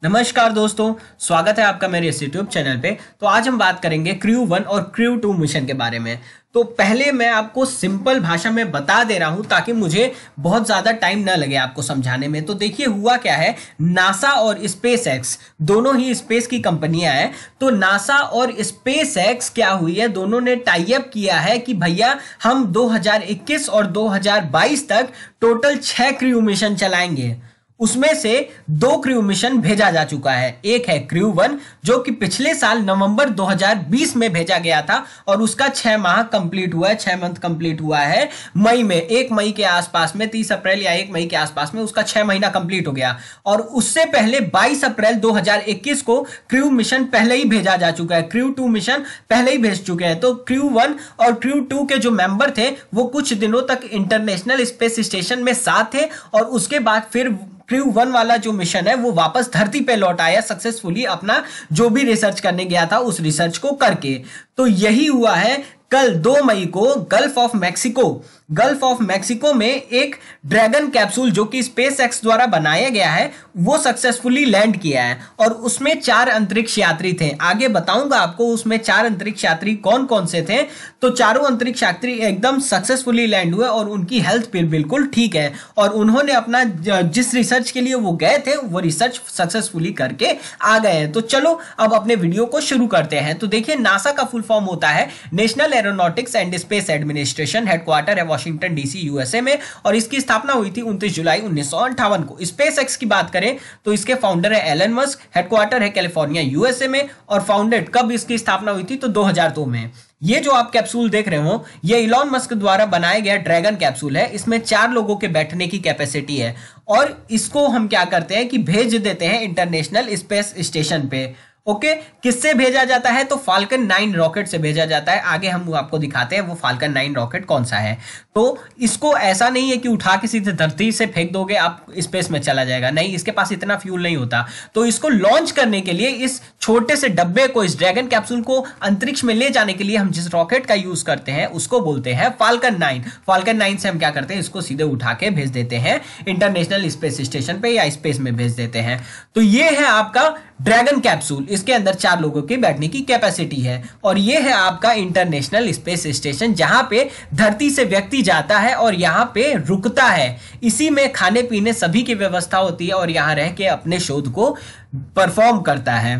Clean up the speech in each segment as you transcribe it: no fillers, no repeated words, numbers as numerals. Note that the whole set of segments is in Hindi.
नमस्कार दोस्तों, स्वागत है आपका मेरे इस यूट्यूब चैनल पे। तो आज हम बात करेंगे क्रू 1 और क्रू 2 मिशन के बारे में। तो पहले मैं आपको सिंपल भाषा में बता दे रहा हूं ताकि मुझे बहुत ज़्यादा टाइम ना लगे आपको समझाने में। तो देखिए हुआ क्या है, नासा और स्पेस एक्स दोनों ही स्पेस की कंपनियां हैं। तो नासा और स्पेस एक्स क्या हुई है, दोनों ने टाई अप किया है कि भैया हम 2021 और 2022 तक टोटल 6 क्रू मिशन चलाएंगे। उसमें से 2 क्रू मिशन भेजा जा चुका है। एक है क्रू 1 जो कि पिछले साल नवंबर 2020 में भेजा गया था और उसका 6 माह कंप्लीट हुआ है, 6 मंथ कंप्लीट हुआ है मई में, 1 मई के आसपास में, 30 अप्रैल या 1 मई के आसपास में उसका 6 महीना कंप्लीट हो गया। और उससे पहले 22 अप्रैल 2021 को क्रू मिशन पहले ही भेजा जा चुका है, क्रू 2 मिशन पहले ही भेज चुके हैं। तो क्रू 1 और क्रू 2 के जो मेंबर थे वो कुछ दिनों तक इंटरनेशनल स्पेस स्टेशन में साथ थे और उसके बाद फिर क्रू 1 वाला जो मिशन है वो वापस धरती पे लौट आया सक्सेसफुली, अपना जो भी रिसर्च करने गया था उस रिसर्च को करके। तो यही हुआ है, कल 2 मई को गल्फ ऑफ मैक्सिको में एक ड्रैगन कैप्सूल जो कि स्पेस एक्स द्वारा बनाया गया है वो सक्सेसफुली लैंड किया है और उसमें 4 अंतरिक्ष यात्री थे। आगे बताऊंगा आपको उसमें 4 अंतरिक्ष यात्री कौन कौन से थे। तो चारों अंतरिक्ष यात्री एकदम सक्सेसफुली लैंड हुए और उनकी हेल्थ बिल्कुल ठीक है और उन्होंने अपना जिस रिसर्च के लिए वो गए थे वो रिसर्च सक्सेसफुली करके आ गए हैं। तो चलो अब अपने वीडियो को शुरू करते हैं। तो देखिए, नासा का फुल फॉर्म होता है national aeronautics and space administration, headquarter है वॉशिंगटन डीसी यूएसए में और इसकी स्थापना हुई थी 29 जुलाई 1958 को। स्पेस एक्स की बात करें तो इसके फाउंडर है एलन मस्क, हेडक्वार्टर है कैलिफोर्निया यूएसए में और फाउंडेड कब इसकी स्थापना हुई थी तो 2002 में। ये जो आप कैप्सूल देख रहे हो ये इलॉन मस्क द्वारा बनाया गया ड्रैगन कैप्सूल है। इसमें 4 लोगों के बैठने की कैपेसिटी है और इसको हम क्या करते हैं कि भेज देते हैं इंटरनेशनल स्पेस स्टेशन पे। ओके, किससे भेजा जाता है तो फाल्कन 9 रॉकेट से भेजा जाता है। आगे हम आपको दिखाते हैं वो फाल्कन 9 रॉकेट कौन सा है। तो इसको ऐसा नहीं है कि उठा के सीधे धरती से फेंक दोगे आप स्पेस में चला जाएगा, नहीं, इसके पास इतना फ्यूल नहीं होता। तो इसको लॉन्च करने के लिए इस छोटे से डब्बे को, इस ड्रैगन कैप्सूल को अंतरिक्ष में ले जाने के लिए हम जिस रॉकेट का यूज करते हैं उसको बोलते हैं फाल्कन 9। फाल्कन 9 से हम क्या करते हैं, इसको सीधे उठा के भेज देते हैं इंटरनेशनल स्पेस स्टेशन पे या स्पेस में भेज देते हैं। तो ये है आपका ड्रैगन कैप्सूल, इसके अंदर 4 लोगों के बैठने की कैपेसिटी है और ये है आपका इंटरनेशनल स्पेस स्टेशन जहां पे धरती से व्यक्ति जाता है और यहां पे रुकता है। इसी में खाने पीने सभी की व्यवस्था होती है और यहां रह के अपने शोध को परफॉर्म करता है।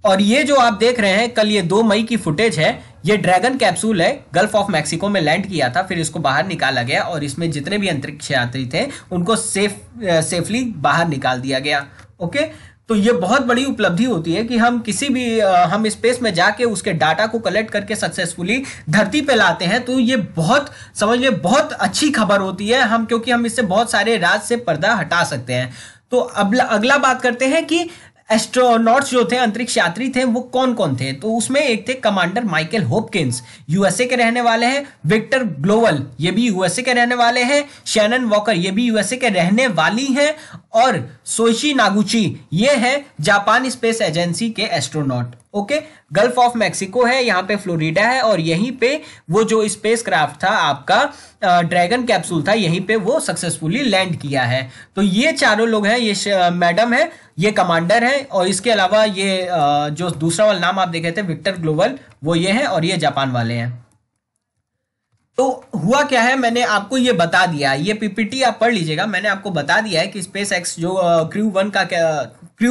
और ये जो आप देख रहे हैं, कल ये 2 मई की फुटेज है। ये ड्रैगन कैप्सूल है, गल्फ ऑफ मैक्सिको में लैंड किया था, फिर इसको बाहर निकाला गया और इसमें जितने भी अंतरिक्ष यात्री थे उनको सेफली बाहर निकाल दिया गया। ओके, तो ये बहुत बड़ी उपलब्धि होती है कि हम किसी भी हम स्पेस में जाके उसके डाटा को कलेक्ट करके सक्सेसफुली धरती पे लाते हैं। तो ये बहुत, समझिए, बहुत अच्छी खबर होती है हम, क्योंकि हम इससे बहुत सारे राज से पर्दा हटा सकते हैं। तो अगला बात करते हैं कि एस्ट्रोनॉट्स जो थे, अंतरिक्ष यात्री थे, वो कौन कौन थे। तो उसमें एक थे कमांडर माइकल हॉपकिंस, यूएसए के रहने वाले हैं। विक्टर ग्लोवल, ये भी यूएसए के रहने वाले हैं। शैनन वॉकर, ये भी यूएसए के रहने वाली हैं। और सोइची नागुची, ये है जापान स्पेस एजेंसी के astronaut. Okay, gulf of Mexico है, यहाँ पे फ्लोरिडा है और यहीं पे वो जो स्पेस क्राफ्ट था आपका ड्रैगन कैप्सूल था, यहीं पे वो सक्सेसफुली लैंड किया है। तो ये चारों लोग हैं, ये मैडम है, ये कमांडर है और इसके अलावा ये जो दूसरा वाला नाम आप देखे थे विक्टर ग्लोवल, वो ये है और ये जापान वाले हैं। तो हुआ क्या है, मैंने आपको ये बता दिया, ये पीपीटी आप पढ़ लीजिएगा। मैंने आपको बता दिया है कि स्पेस एक्स जो क्रू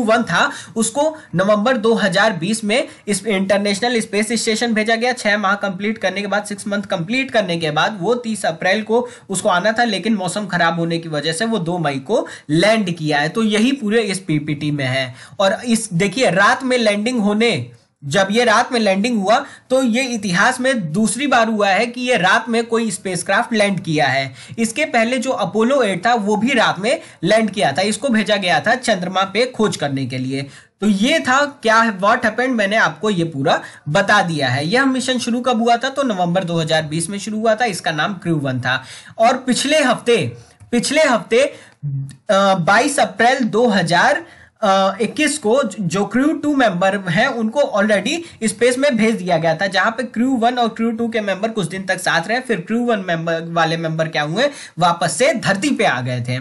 1 था उसको नवंबर 2020 में इस इंटरनेशनल स्पेस स्टेशन भेजा गया। 6 माह कंप्लीट करने के बाद, 6 मंथ कंप्लीट करने के बाद वो 30 अप्रैल को उसको आना था, लेकिन मौसम खराब होने की वजह से वो 2 मई को लैंड किया है। तो यही पूरे इस पीपीटी में है। और इस देखिए, रात में लैंडिंग होने, जब ये रात में लैंडिंग हुआ तो ये इतिहास में दूसरी बार हुआ है कि ये रात में कोई स्पेसक्राफ्ट लैंड किया है। इसके पहले जो अपोलो 8 था वो भी रात में लैंड किया था, इसको भेजा गया था चंद्रमा पे खोज करने के लिए। तो ये था क्या व्हाट हैपेंड, मैंने आपको ये पूरा बता दिया है। यह मिशन शुरू कब हुआ था तो नवंबर 2020 में शुरू हुआ था, इसका नाम क्रू 1 था। और पिछले हफ्ते 22 अप्रैल 2021 को जो क्रू 2 मेंबर हैं उनको ऑलरेडी स्पेस में भेज दिया गया था, जहां पे क्रू 1 और क्रू 2 के मेंबर कुछ दिन तक साथ रहे, फिर क्रू 1 मेंबर वाले मेंबर क्या हुए, वापस से धरती पे आ गए थे।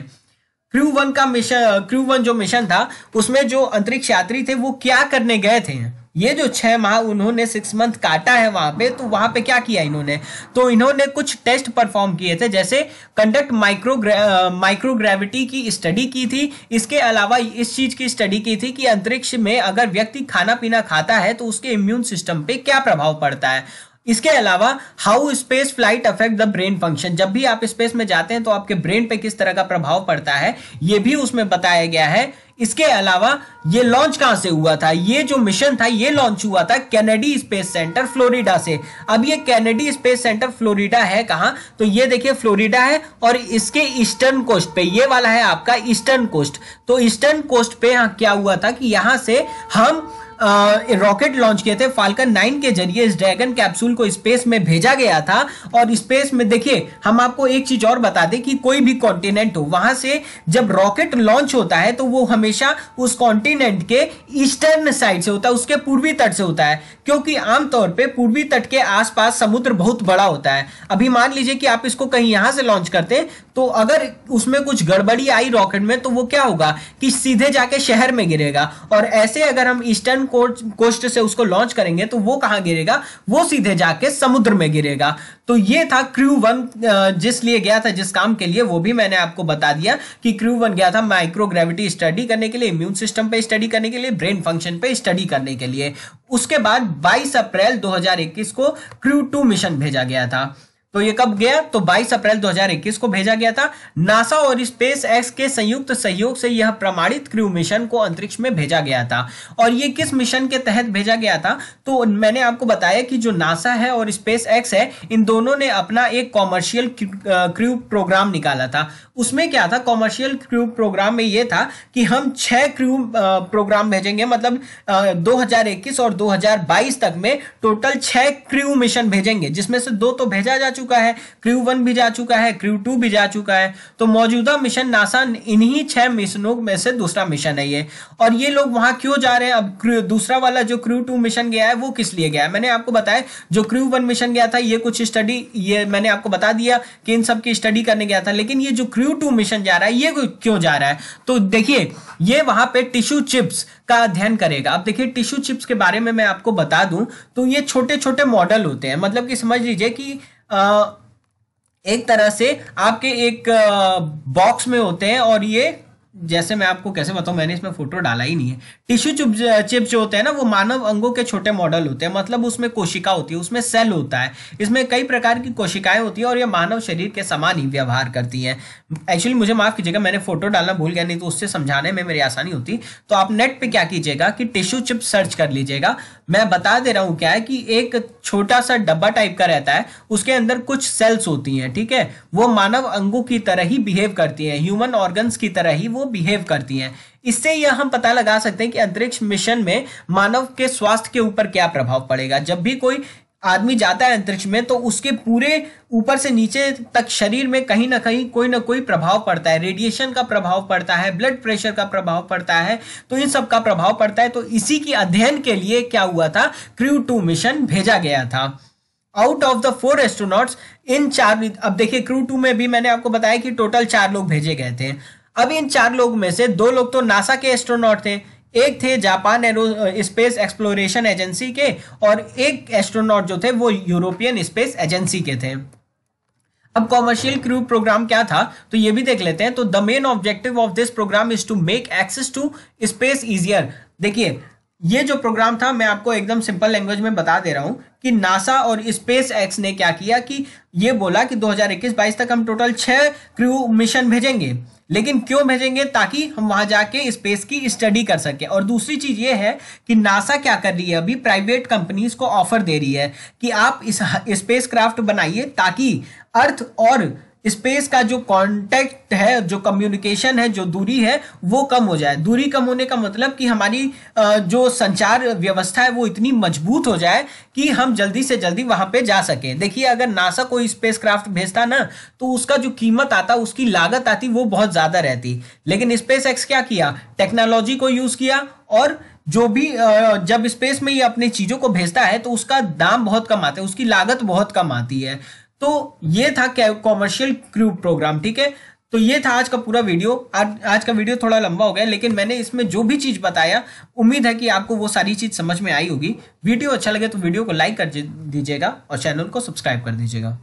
क्रू वन जो मिशन था उसमें जो अंतरिक्ष यात्री थे वो क्या करने गए थे। ये जो 6 माह उन्होंने 6 मंथ काटा है वहां पे, तो वहां पे क्या किया इन्होंने, तो इन्होंने कुछ टेस्ट परफॉर्म किए थे, जैसे कंडक्ट माइक्रोग्रेविटी की स्टडी की थी। इसके अलावा इस चीज की स्टडी की थी कि अंतरिक्ष में अगर व्यक्ति खाना पीना खाता है तो उसके इम्यून सिस्टम पे क्या प्रभाव पड़ता है। इसके अलावा how space flight affect the brain function, जब भी आप स्पेस में जाते हैं तो आपके ब्रेन पे किस तरह का प्रभाव पड़ता है, ये भी उसमें बताया गया है। इसके अलावा ये लॉन्च कहां से हुआ था, ये जो मिशन था ये लॉन्च हुआ था कैनेडी स्पेस सेंटर फ्लोरिडा से। अब ये कैनेडी स्पेस सेंटर फ्लोरिडा है कहां, तो ये देखिए फ्लोरिडा है और इसके ईस्टर्न कोस्ट पे, ये वाला है आपका ईस्टर्न कोस्ट। तो ईस्टर्न कोस्ट पे क्या हुआ था कि यहां से हम रॉकेट लॉन्च किए थे फाल्कन 9 के जरिए। इस ड्रैगन कैप्सूल को स्पेस में भेजा गया था और स्पेस में देखिए हम आपको एक चीज और बता दें कि कोई भी कॉन्टिनेंट हो, वहां से जब रॉकेट लॉन्च होता है तो वो हमेशा उस कॉन्टिनेंट के ईस्टर्न साइड से होता है, उसके पूर्वी तट से होता है, क्योंकि आमतौर पे पूर्वी तट के आसपास समुद्र बहुत बड़ा होता है। अभी मान लीजिए कि आप इसको कहीं यहां से लॉन्च करते हैं तो अगर उसमें कुछ गड़बड़ी आई रॉकेट में तो वो क्या होगा कि सीधे जाके शहर में गिरेगा, और ऐसे अगर हम ईस्टर्न कोस्ट से उसको लॉन्च करेंगे तो वो कहां गिरेगा, वो सीधे जाके समुद्र में गिरेगा। तो ये था क्रू वन जिस लिए गया था, जिस काम के लिए, वो भी मैंने आपको बता दिया कि क्रू वन गया था माइक्रोग्रेविटी स्टडी करने के लिए, इम्यून सिस्टम पे स्टडी करने के लिए, ब्रेन फंक्शन पे स्टडी करने के लिए। उसके बाद 22 अप्रैल 2021 को क्रू 2 मिशन भेजा गया था। तो ये कब गया, तो 22 अप्रैल 2021 को भेजा गया था। नासा और स्पेस एक्स के संयुक्त सहयोग से यह प्रमाणित क्रू मिशन को अंतरिक्ष में भेजा गया था। और ये किस मिशन के तहत भेजा गया था, तो मैंने आपको बताया कि जो नासा है और स्पेस एक्स है, इन दोनों ने अपना एक कॉमर्शियल क्रू प्रोग्राम निकाला था। उसमें क्या था, कॉमर्शियल क्रू प्रोग्राम में ये था कि हम 6 क्रू प्रोग्राम भेजेंगे, मतलब 2021 और 2022 तक में टोटल 6 क्रू मिशन भेजेंगे, जिसमें से 2 तो भेजा जा चुका है, क्रू 1 भी जा चुका है, क्रू 2 भी जा चुका है। तो मौजूदा मिशन नासा इन्हीं 6 मिशनों में से दूसरा मिशन है ये। और ये लोग वहां क्यों जा रहे हैं, अब दूसरा वाला जो क्रू 2 मिशन गया है वो किस लिए गया है, मैंने आपको बताया। जो क्रू 1 मिशन गया था ये कुछ स्टडी, ये मैंने आपको बता दिया कि इन सब की स्टडी करने गया था, लेकिन ये जो क्रू 2 मिशन जा रहा है ये क्यों जा रहा है, तो देखिए ये वहां पे टिश्यू चिप्स का अध्ययन करेगा। अब देखिए टिश्यू चिप्स के बारे में मैं आपको बता दूं तो ये छोटे छोटे मॉडल होते हैं, मतलब कि समझ लीजिए कि एक तरह से आपके एक बॉक्स में होते हैं, और ये जैसे मैं आपको कैसे बताऊं, मैंने इसमें फोटो डाला ही नहीं है। टिश्यू चिप्स जो होते हैं ना वो मानव अंगों के छोटे मॉडल होते हैं, मतलब उसमें कोशिका होती है, उसमें सेल होता है, इसमें कई प्रकार की कोशिकाएं होती है और ये मानव शरीर के समान ही व्यवहार करती हैं। एक्चुअली मुझे माफ कीजिएगा, मैंने फोटो डालना भूल गया, नहीं तो उससे समझाने में मेरी आसानी होती। तो आप नेट पे क्या कीजिएगा कि टिश्यू चिप सर्च कर लीजिएगा। मैं बता दे रहा हूं क्या है कि एक छोटा सा डब्बा टाइप का रहता है, उसके अंदर कुछ सेल्स होती हैं, ठीक है, वो मानव अंगों की तरह ही बिहेव करती हैं, ह्यूमन ऑर्गन्स की तरह ही वो बिहेव करती हैं। इससे यह हम पता लगा सकते हैं कि अंतरिक्ष मिशन में मानव के स्वास्थ्य के ऊपर क्या प्रभाव पड़ेगा। जब भी कोई आदमी जाता है अंतरिक्ष में तो उसके पूरे ऊपर से नीचे तक शरीर में कहीं ना कहीं कोई ना कोई प्रभाव पड़ता है, रेडिएशन का प्रभाव पड़ता है, ब्लड प्रेशर का प्रभाव पड़ता है, तो इन सब का प्रभाव पड़ता है। तो इसी की अध्ययन के लिए क्या हुआ था, क्रू 2 मिशन भेजा गया था। आउट ऑफ द 4 एस्ट्रोनॉट्स इन 4, अब देखिए क्रू 2 में भी मैंने आपको बताया कि टोटल 4 लोग भेजे गए थे। अब इन 4 लोग में से 2 लोग तो नासा के एस्ट्रोनॉट थे, एक थे Japan arrow space exploration agency के, और एक एस्ट्रोनॉट जो थे वो यूरोपियन स्पेस एजेंसी के थे। अब कॉमर्शियल क्रू प्रोग्राम क्या था तो ये भी देख लेते हैं। तो the main objective of this programme is to make access to space easier. देखिए ये जो प्रोग्राम था मैं आपको एकदम सिंपल लैंग्वेज में बता दे रहा हूं कि नासा और स्पेस एक्स ने क्या किया कि ये बोला कि 2021-22 तक हम टोटल 6 क्रू मिशन भेजेंगे। लेकिन क्यों भेजेंगे, ताकि हम वहां जाके स्पेस की स्टडी कर सके। और दूसरी चीज ये है कि नासा क्या कर रही है, अभी प्राइवेट कंपनीज को ऑफर दे रही है कि आप इस स्पेस क्राफ्ट बनाइए ताकि अर्थ और स्पेस का जो कांटेक्ट है, जो कम्युनिकेशन है, जो दूरी है वो कम हो जाए। दूरी कम होने का मतलब कि हमारी जो संचार व्यवस्था है वो इतनी मजबूत हो जाए कि हम जल्दी से जल्दी वहां पे जा सके। देखिए अगर नासा कोई स्पेस क्राफ्ट भेजता ना तो उसका जो कीमत आता, उसकी लागत आती वो बहुत ज्यादा रहती। लेकिन स्पेस एक्स क्या किया, टेक्नोलॉजी को यूज किया, और जो भी जब स्पेस में ये अपनी चीजों को भेजता है तो उसका दाम बहुत कम आता है, उसकी लागत बहुत कम आती है। तो ये था कॉमर्शियल क्रू प्रोग्राम, ठीक है। तो ये था आज का पूरा वीडियो। आज का वीडियो थोड़ा लंबा हो गया, लेकिन मैंने इसमें जो भी चीज़ बताया, उम्मीद है कि आपको वो सारी चीज़ समझ में आई होगी। वीडियो अच्छा लगे तो वीडियो को लाइक कर दीजिएगा और चैनल को सब्सक्राइब कर दीजिएगा।